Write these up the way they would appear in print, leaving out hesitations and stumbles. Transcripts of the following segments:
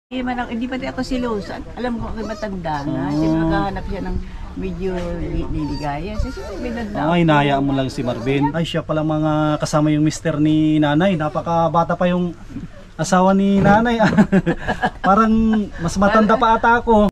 Hindi pati ako silosa. Alam ko ako matanda na. Siyempre naghahanap siya ng medyo liligaya. Siyempre binadla. Ay, hinahayaan mo lang si Marvin. Ay, siya pala mga kasama yung mister ni nanay. Napakabata pa yung asawa ni nanay. Parang mas matanda pa ata ako.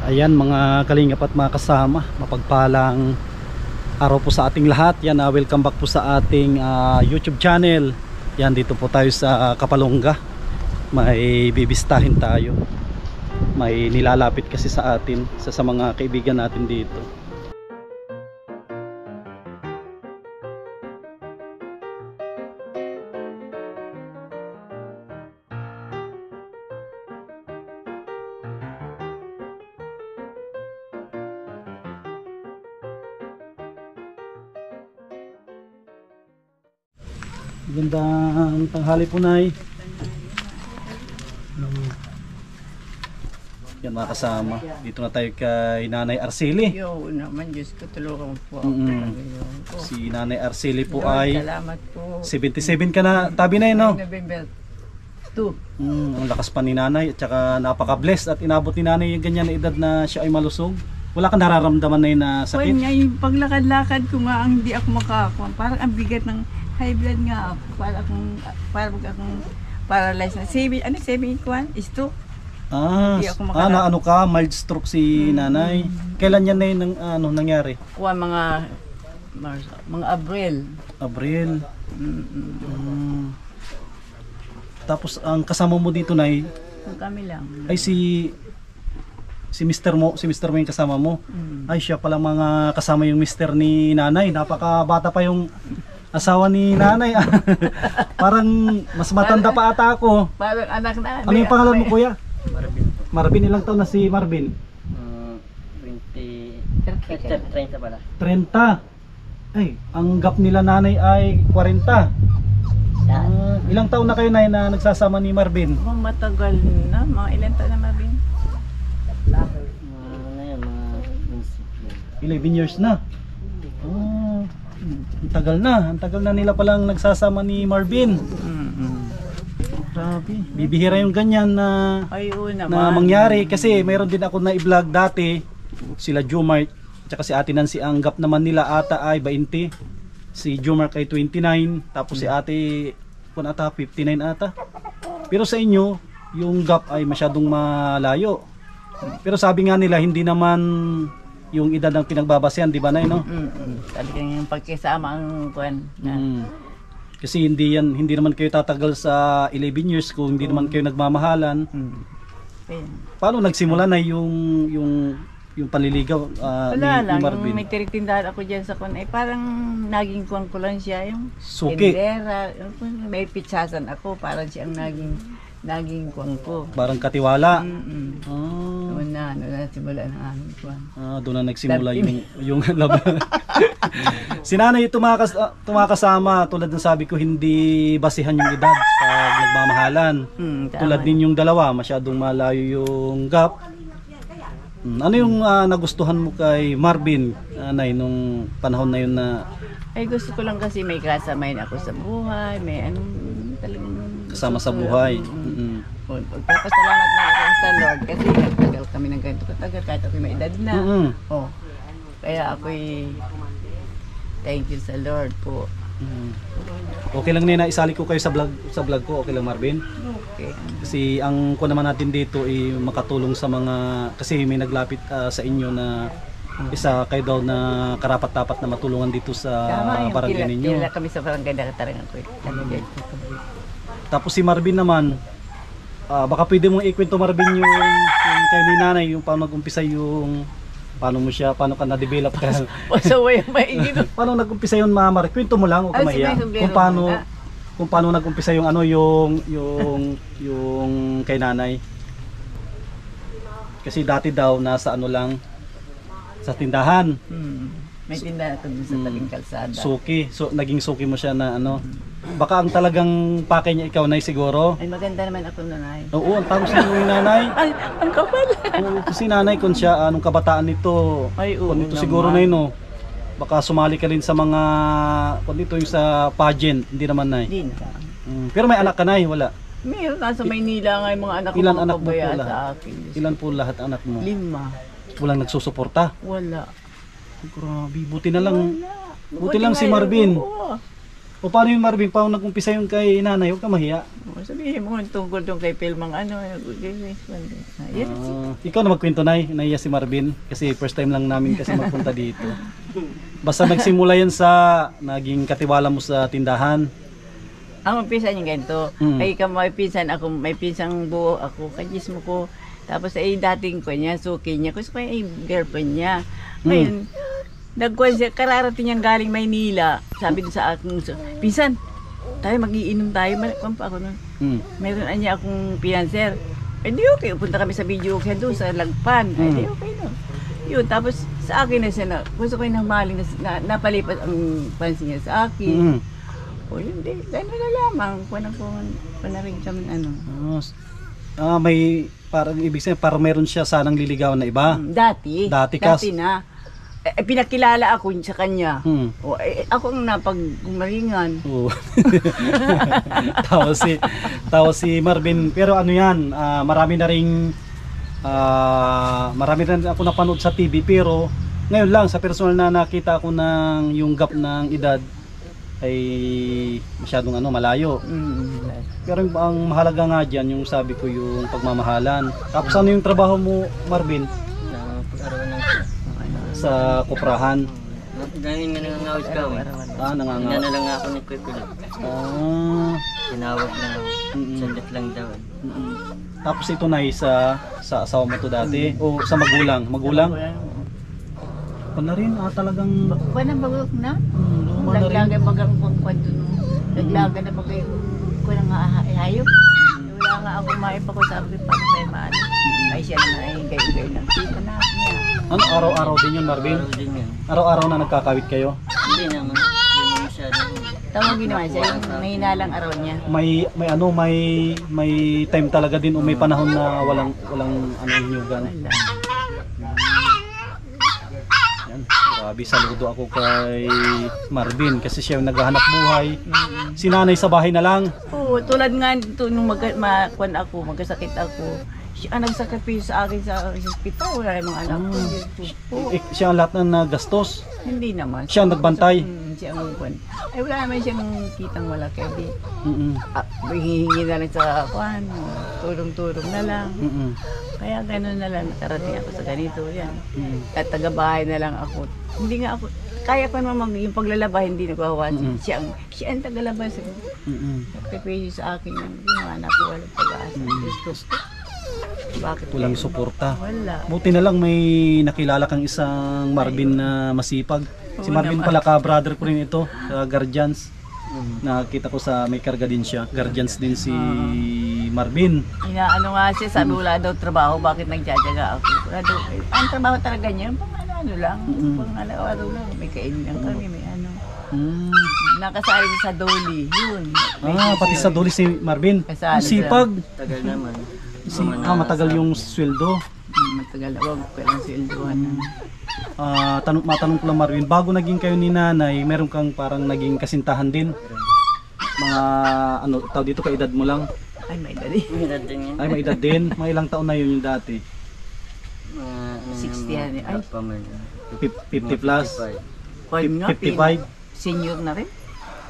Ayan mga kalingap at mga kasama, mapagpalang araw po sa ating lahat. Yan, welcome back po sa ating YouTube channel. Yan, dito po tayo sa Kapalonga. May bibistahin tayo. May nilalapit kasi sa atin, sa mga kaibigan natin dito. Magandang tanghali po, Nay. Yan mga kasama, dito na tayo kay Nanay Arceli. Yo naman, Diyos ko, tulungan po ako. Si Nanay Arceli po ay salamat po. 77 ka na, tabi na yun, no? November 2. Ang lakas pa ni Nanay at saka napaka-blessed at inabot ni Nanay yung ganyan na edad na siya ay malusog. Wala kang nararamdaman na yun na sakit? Nga, yung paglakad-lakad ko nga, ang hindi ako makakuha. Parang ang bigat ng high blood nga ako. Parang akong paralyzed na. Stroke. Na ano ka, mild stroke si Nanay. Kailan yan na yun nangyari? Mga Abril. Tapos ang kasama mo dito, Nay, kami lang. ay si mister mo yung kasama mo. Ay, siya pala mga kasama yung mister ni Nanay. Napakabata pa yung asawa ni Nanay. Parang mas matanda pa ata ako. Parang anak na. Ano yung pangalan mo, kuya? Marvin. Marvin, ilang taon na si Marvin? 30 pala. 30. Ay, ang gap nila Nanay ay 40. Ilang taon na kayo, Nay, na nagsasama ni Marvin? Matagal na. Mga ilang taon na, Marvin? 11 years na. Ang tagal na nila palang nagsasama ni Marvin. Grabe, bibihira yung ganyan na mangyari. Kasi mayroon din ako na i-vlog dati, sila Jomar tsaka si Ate Nancy. Ang gap naman nila ata ay 20, si Jomar ay 29, tapos si Ate 59 ata. Pero sa inyo yung gap ay masyadong malayo. Pero sabi nga nila hindi naman yung edad ng pinagbabasehan, di ba, Nay, no? Talagang yung pagkisama ang kuwan. Kasi hindi naman kayo tatagal sa 11 years kung hindi naman kayo nagmamahalan. Paano nagsimula na yung panliligaw ni Marvin? May tiritindahan ako dyan sa kuwan. Parang naging kuwan ko lang siya. Yung suki. Tindera, may pitsasan ako. Parang siyang naging kuwan ko. Parang katiwala. Doon na simula ng aming kuwan. Doon na nagsimula yung love. Si Nanay tumakasama, tulad ng sabi ko, hindi basihan yung edad pag nagmamahalan. Tulad din yung dalawa, masyadong malayo yung gap. Ano yung nagustuhan mo kay Marvin, Nay, nung panahon na yun na... Ay, gusto ko lang kasi may kasamain ako sa buhay, may talagang kasama sa buhay. Pagpapasalamat na ako sa Lord kasi nagtagal kami ng ganito katagal kahit ako'y may edad na. Kaya ako'y thank you sa Lord po. Okay lang, Nina, isali ko kayo sa vlog ko. Okay lang, Marvin? Okay. Kasi ang kuha naman natin dito ay makatulong sa mga, kasi may naglapit sa inyo na isa kayo daw na karapat-dapat na matulungan dito sa barangay ninyo. Pila kami sa barangay na katarangan ko. Tapos si Marvin naman, baka pwede mong ikwento, Marvin, yung kayo ni Nanay, yung paano nag-umpisa paano ka na-develop ka. Paano nag-umpisa yun, Mama? Kwento mo lang, huwag ka mahiya. Kung paano nag-umpisa yung yung kay Nanay. Kasi dati daw nasa sa tindahan. May tindahan ako dun sa tabing kalsada. Suki. So, naging suki mo siya na ano. Baka ang talagang pake niya ikaw, Nay, siguro. Ay, maganda naman ako nanay. Oo, ang tangos niyo yung nanay. Ay, ang kapal. Oo, kasi nanay, kung siya, anong kabataan nito. Ay, oo kung ito naman. siguro na yun, no. Baka sumali ka rin sa mga, kung ito yung sa pageant. Hindi naman, Nay. Hindi na. Pero may anak ka, Nay, wala. Meron, nasa Maynila nga yung mga anak ko. Ilan mga anak mo po pabayaan lahat? sa akin. Ilan po lahat anak mo? 5. Walang nagsusuporta. Wala. Grabe, buti na lang. Wala. Buti lang si Marvin. Oo. O paano yung Marvin? Paano nag-umpisa yung kay nanay? Huwag ka mahiya. Sabihin mo tungkol doon kay Pilmang ano. Yes. Ikaw na magkwento, Nay. Nahiya si Marvin. Kasi first time lang namin kasi magpunta dito. Basta nagsimula yan sa naging katiwala mo sa tindahan. Ang umpisa niya ganito. Ay may pinsan ako, may pinsang buo ako, kajis mo ko. Tapos ay dating ko niya, suki niya. Gusto ko yung girlfriend niya. Ngayon, nagkuhan siya, kararating niyang galing Maynila. Sabi din sa akin, pinsan, tayo magiinom tayo. Malakwan pa ako nun. Meron na niya akong pinanser. Eh di okay, punta kami sa video okay doon sa Lagpan. Eh di okay no. Yun, tapos sa akin na siya na, gusto ko yung namaling na napalipat ang pansin niya sa akin. O yun, di, gano'n na lamang. Kuha na rin kami ano. May parang ibig sabihin, parang meron siya sanang liligawan na iba. Dati na. Pinakilala ako sa kanya. O, ako ang napaggumalingan. Tapos si Marvin, pero ano yan, marami na rin ako napanood sa TV, pero ngayon lang sa personal na nakita ko ng yung gap ng edad ay masyadong malayo. Pero ang mahalaga nga dyan, yung sabi ko, yung pagmamahalan. Tapos ano yung trabaho mo, Marvin? Sa kuprahan. Dahil nga nangangawit kami. Nangangawit. Inana lang ako ni Kuya Kulot. Tinawag lang ako. Sandit lang daw. Tapos ito na sa asawa mo to dati? O sa magulang? Magulang? Pa na rin, talagang... Kuha na bagok na? Luma na rin. Naglaga bagang pangkwan doon. Naglaga na bagay. Kuha na nga hayop. Wala nga ako maipakusabi pa na tayo maano. Ay siya naman ay gayo-gayo lang. Kita na niya. Ano, araw-araw din yun, Marvin? Araw din yun. Araw-araw na nagkakawit kayo? Hindi naman. Hindi mo masyado. Tawagin naman siya, yung may hinalang araw niya. May time talaga din o may panahon na walang hinyugan. Wala. Yan, grabe, saludo ako kay Marvin kasi siya yung naghahanap buhay. Si nanay sa bahay na lang. Oo, tulad nga ito nung magkasakit ako. Siya ang nagsakripisyo sa akin sa hospital. Wala yung mga anak ko. Oo. Siya ang lahat ng nagastos. Hindi naman. Siya ang nagbantay. Siya ang upan. Ay wala naman siyang kitang malaki. Di, hihingi na lang sa kuhan. Tulong-tulong na lang. Kaya gano'n na lang. Nakarating ako sa ganito. Yan. At taga-bahay na lang ako. Hindi nga ako. Kaya ko naman yung paglalaba, hindi nagwawasin. Siya ang tagalaba. Sakripisyo sa akin. Yung anak ko walang pag-aasa. Gusto. Bakit Walang suporta. Wala. Buti na lang may nakilala kang isang Marvin na masipag. Si Marvin pala ka-brother ko rin ito, sa Guardians. Nakita ko sa may karga din siya. Guardians din si Marvin. Inaano nga siya, sabi wala daw trabaho, bakit nagtsatsaga ako? Wala daw, ang trabaho talaga niya, pang lang, pang araw lang, may kainin lang kami, may ano. Nakasali siya sa Dolly, yun. Pati sa Dolly si Marvin. Kasali Sipag. Tagal naman. Matagal yung sweldo. Matagal, wag ko lang sweldohan. Matanong ko lang, Marvin, bago naging kayo ni nanay, meron kang parang naging kasintahan din? Mga tao dito, kaedad mo lang? Ay, may dali. May edad din yan. Ay, may edad din? Mga ilang taon na yun yung dati? 60 yan eh. Ay, 50 plus? 55? Senior na rin?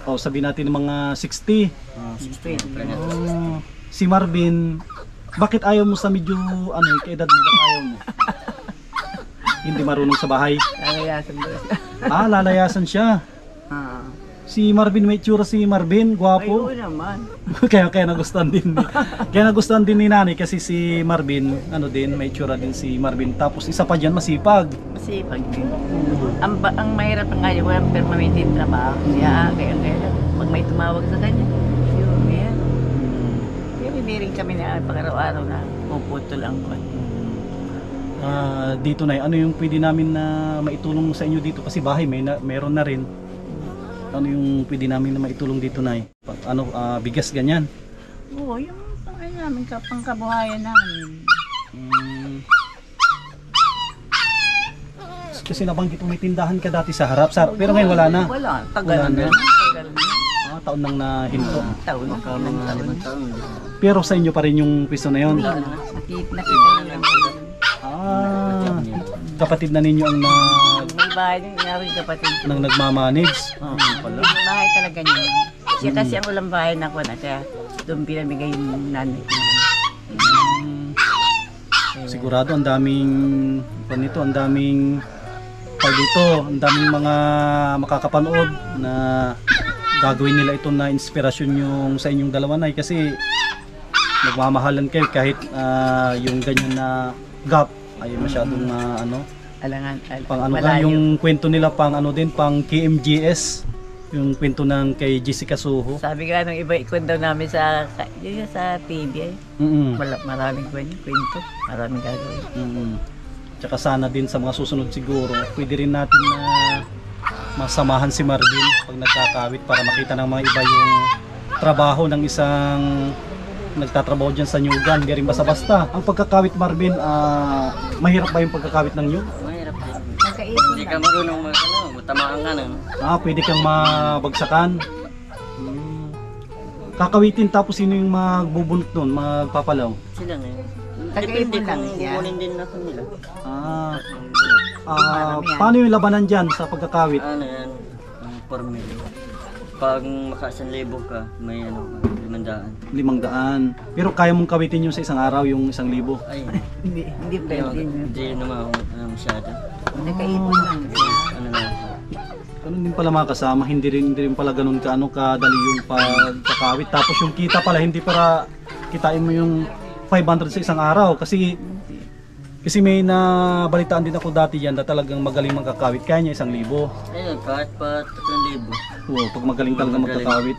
O, sabihin natin ng mga 60. 60. Si Marvin, bakit ayaw mo sa medyo, kaedad mo, bakit ayaw mo? Hindi marunong sa bahay? Lalayasan ba siya? Lalayasan siya. Si Marvin, may tsura si Marvin, Ay, gwapo. oo naman. kaya nagustuhan din. Kaya nagustuhan din ni nanay kasi si Marvin, may tsura din si Marvin. Tapos isa pa dyan, masipag. Masipag din. Ang mahirap nga yung walang permanenteng trabaho. Kaya lang, pag may tumawag sa kanya, yun, yan. Kaya hindi rin kami na pag-araw-araw na puputol ang kwan. dito na, ano yung pwede namin na maitulong sa inyo dito? Kasi bahay meron na rin. Ano yung pwede namin na maitulong dito na? Ano, bigas ganyan? Oo, yung pangay namin, pangkabuhayan namin. Kasi nabanggit mo may tindahan ka dati sa harap, pero ngayon wala na. Wala, tagal na. Taon nang nahinto. Taon na. Taon. Pero sa inyo pa rin yung piso na yun? Nakita lang. Kapatid na ninyo ang May bahay din yung kapatid ko. nang nagmamanage. Pala. Yung bahay talaga niya. Siya kasi ang ulang bahay na ko na, kaya doon pinamigay yung nanay ko. Sigurado ang daming panito, ang daming ang daming mga makakapanood na gagawin nila ito na inspirasyon yung sa inyong dalawa na kasi nagmamahalan kayo kahit yung ganyan na gap ay masyadong pang ano ka, yung kwento nila pang ano din, pang KMGS, yung kwento ng kay Jessica Soho. Sabi nga nung iba ikon daw namin sa TV maraming kwento, maraming gagawin. Tsaka sana din sa mga susunod siguro, pwede rin natin na masamahan si Marvin pag nagkakawit para makita ng mga iba yung trabaho ng isang nagtatrabaho dyan sa Nyugan. Hindi rin basta-basta. Ang pagkakawit, Marvin, mahirap ba yung pagkakawit ng nyug? Mahirap din. Hindi ka marunong matamaan ka na. Pwede kang mabagsakan. Kakawitin tapos sino yung magbubunot nun, magpapalaw? Sila na yun. Depende kung kukunin din na nila. Paano yung labanan dyan sa pagkakawit? Ano yan? Formula. Pag maka-1,000 ka, may 500. 500. Pero kaya mong kawitin yung sa isang araw, yung 1,000? Ay, hindi pwede. hindi naman masyado. Nakaipon lang siya. Ano na? Ganun din pala mga kasama, hindi rin pala ganun kadali yung pagkakawit. Tapos yung kita pala, hindi para kitain mo yung 500 sa isang araw kasi may nabalitaan din ako dati yan na talagang magaling magkakawit, kaya niya 1,000. Ayun, kahit pa 3,000. Oo, pag magaling talaga magkakawit.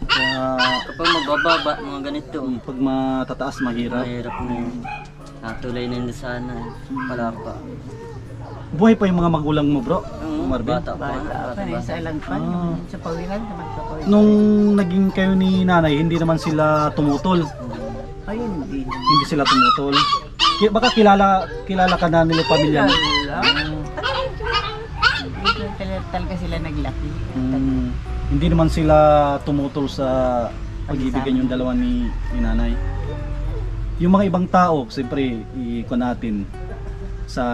Kaya, kapag magbababa, mga ganito. Pag matataas, mahirap. Mahirap na yun. Natulay na yun sana. Wala pa. Buhay pa yung mga magulang mo, bro? Marvin? Bata pa. Sa ilang pan. Sa pawilan naman sa pawilan. Nung naging kayo ni nanay, hindi naman sila tumutol. Ay, hindi. Hindi sila tumutol. Baka kilala ka na nila pamilya mo. Talaga sila naglaki. Hindi naman sila tumutol sa pag-ibigan yung dalawa ni nanay. Yung mga ibang tao, siyempre, ikuha natin sa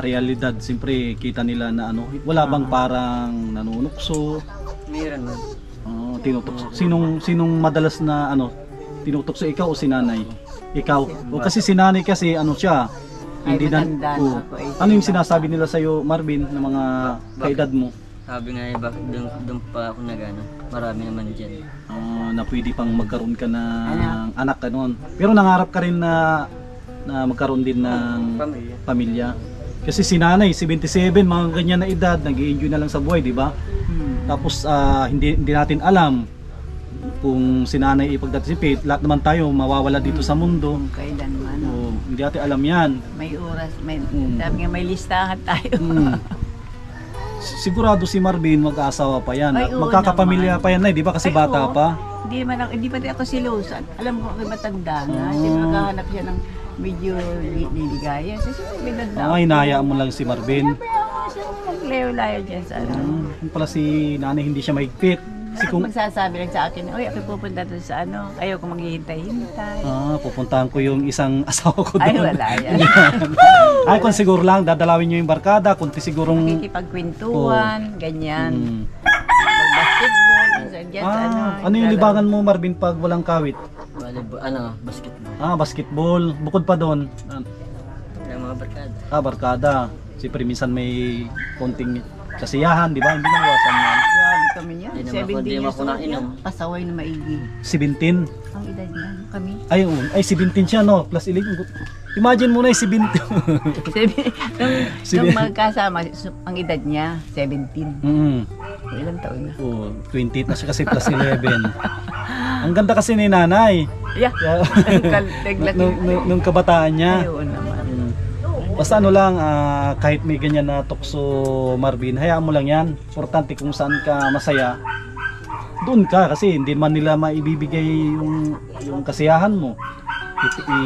realidad, siyempre kita nila na wala bang parang nanunukso? Meron man. Tinutokso. Sinong madalas na tinutokso, ikaw o si nanay? Ikaw. O kasi si nanay kasi siya, hindi ano yung sinasabi nila sa iyo, Marvin, ng mga kaedad mo? Sabi nga bakit doon pa ako marami naman dyan. Na pwede pang magkaroon ka ng anak noon. Pero nangarap ka rin na magkaroon din ng pamilya. Kasi si nanay, 77, mga ganyan na edad, nag-i-enjoy na lang sa buhay, di ba? Tapos hindi natin alam kung si nanay ipag-anticipate, lahat naman tayo mawawala dito sa mundo. Kailan man. Hindi natin alam yan. May oras, sabi nga may listahan tayo. Sigurado si Marvin mag-aasawa pa yan. Ay, magkakapamilya pa yan, di ba? Kasi bata pa. Hindi pa ako silusan. Alam ko matanda na. Siyempre maghahanap siya ng medyo liligaya. Hinahayaan mo lang si Marvin. Maglayo-layo dyan sa Yung pala si nanay hindi siya mahigpit. Magsasabi lang sa akin, oy, ako pupunta doon sa ayaw ko maghihintay-hintay. Pupuntahan ko yung isang asawa ko doon. Ay, wala yan. Ay, kung siguro lang, dadalawin nyo yung barkada, kung sigurong... Nakikipagkwentuhan, ganyan. Mag-basketball, dyan sa ano yung libangan mo, Marvin, pag walang kawit? Basketball. Basketball. Bukod pa doon. Yung mga barkada. Barkada. Siyempre, minsan may konting kasiyahan, di ba? Hindi nawasan yan. Grabe kami yan. Hindi 17 years old yan. Pasaway na maigi. 17? Ang edad niya, kami. Ay 17 siya, no? Plus 11. Imagine mo na yung 17. Nung magkasama, ang edad niya, 17. Ilang taon na? 28 na siya kasi plus 11. Ang ganda kasi ni nanay. Yeah. Nung kabataan niya. Ayun naman. Basta ano lang, kahit may ganyan na tukso, Marvin, hayaan mo lang yan. Importante kung saan ka masaya, doon ka, kasi hindi man nila maibibigay yung kasiyahan mo.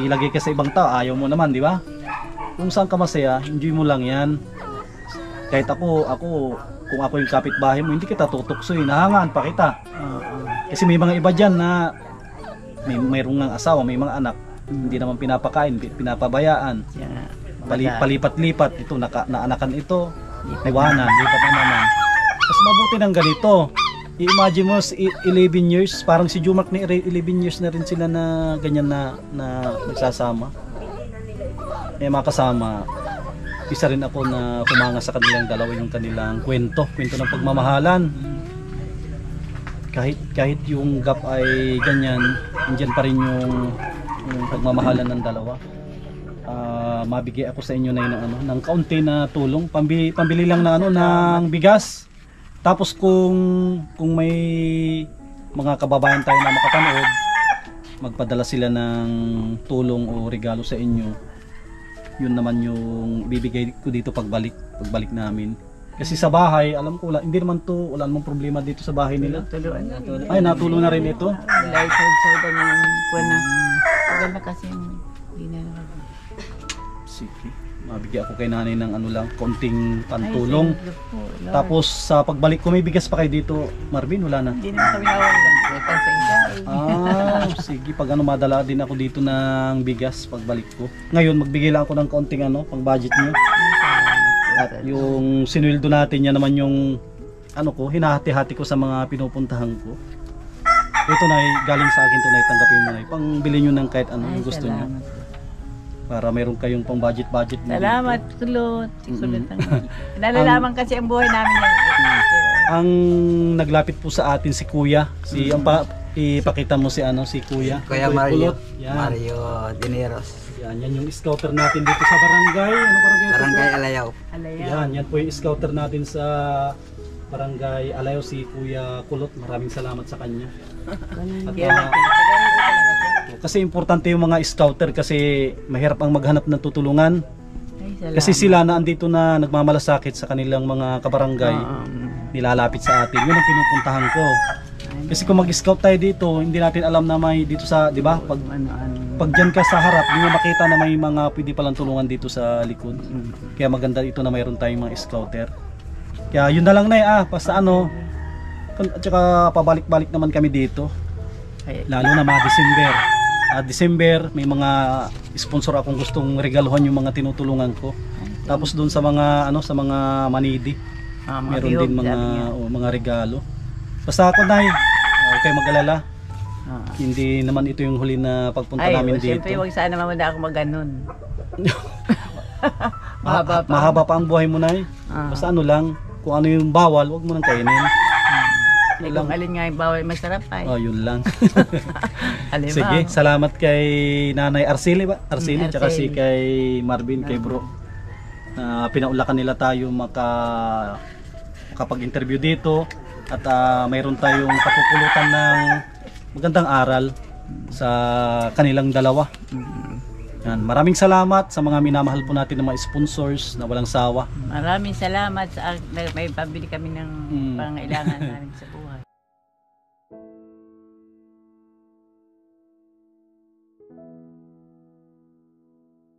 Ilagay ka sa ibang tao, ayaw mo naman, di ba? Kung saan ka masaya, enjoy mo lang yan. Kahit ako kung ako yung kapitbahay mo, hindi kita tutuksoy, nahangaan pa kita. Kasi may mga iba dyan na mayroong ng asawa, may mga anak, hindi naman pinapakain, pinapabayaan. Palipat-lipat, ito naanakan ito, iwanan, lipat na naman. Mas mabuti ng ganito. I-imagine mo 11 years, parang si Jumark na 11 years na rin sila na ganyan na nagsasama. Mga kasama, isa rin ako na kumanga sa kanilang dalawa yung kanilang kwento ng pagmamahalan. Kahit yung gap ay ganyan, nandiyan pa rin yung pagmamahalan ng dalawa. Mabigay ako sa inyo na yun ng kaunti na tulong, pambili lang na ng bigas. Tapos kung may mga kababayan tayo na makapanood, magpadala sila ng tulong o regalo sa inyo. Yun naman yung bibigay ko dito pagbalik namin. Kasi sa bahay, alam ko hindi naman wala namang problema dito sa bahay nila. Ay, natulong na rin ito. Light-side ng kuwan na. Maganda kasi hindi na sige, mabigyan ako kay nanay ng konting pantulong. Tapos sa pagbalik ko, may bigas pa kayo dito, Marvin? Wala na? Hindi naman kami nawawalan. Sige, pag madala din ako dito ng bigas pagbalik ko. Ngayon, magbigay lang ako ng konting pang budget nyo. At yung sinweldo natin, yan naman yung hinahati-hati ko sa mga pinupuntahan ko. Ito na, galing sa akin to na tanggapin mo na. Pangbili nyo ng kahit ano yung gusto nyo. Para mayroon kayong pang budget. Salamat, kulot. Nalalaman kasi ang buhay namin yan. Ang naglapit po sa atin si Kuya. Ipakita mo si Kuya. Kuya Mario. Yan. Mario Dineros. Yan yung scouter natin dito sa barangay. Ano barangay? Barangay Alayaw. Yan po yung scouter natin sa barangay Alayaw, si Kuya Kulot. Maraming salamat sa kanya. Kasi importante yung mga scouter kasi mahirap ang maghanap ng tutulungan. Kasi sila na andito na nagmamalasakit sa kanilang mga kabarangay, nilalapit sa atin. Yun ang pinupuntahan ko. Kasi kung mag-scout tayo dito, hindi natin alam na may dito sa, di ba? Pag dyan ka sa harap, hindi mo makita na may mga pwede palang tulungan dito sa likod. Kaya maganda ito na mayroon tayong mga scouter. Kaya yun na lang na basta at saka pabalik-balik naman kami dito. Lalo na mga December, may mga sponsor akong gustong regaluhan yung mga tinutulungan ko. Tapos doon sa mga manidi, meron din mga regalo. Basta ako huwag kayo mag-alala. Hindi naman ito yung huli na pagpunta namin dito. Siyempre, huwag sana mamanda ako mag-ganon. Mahaba pa ang buhay mo, Nay. Basta lang, kung ano yung bawal, huwag mo nang kainin. Kung alin nga yung bawal, masarap ay. Yun lang. Sige, salamat kay Nanay Arceli tsaka si kay Marvin, kay bro. Pinaulakan nila tayo makapag-interview dito at mayroon tayong kapupulutan ng magandang aral sa kanilang dalawa. Yan, maraming salamat sa mga minamahal po natin ng mga sponsors na walang sawa. Maraming salamat sa may pabili kami ng pangailangan namin sa buhay.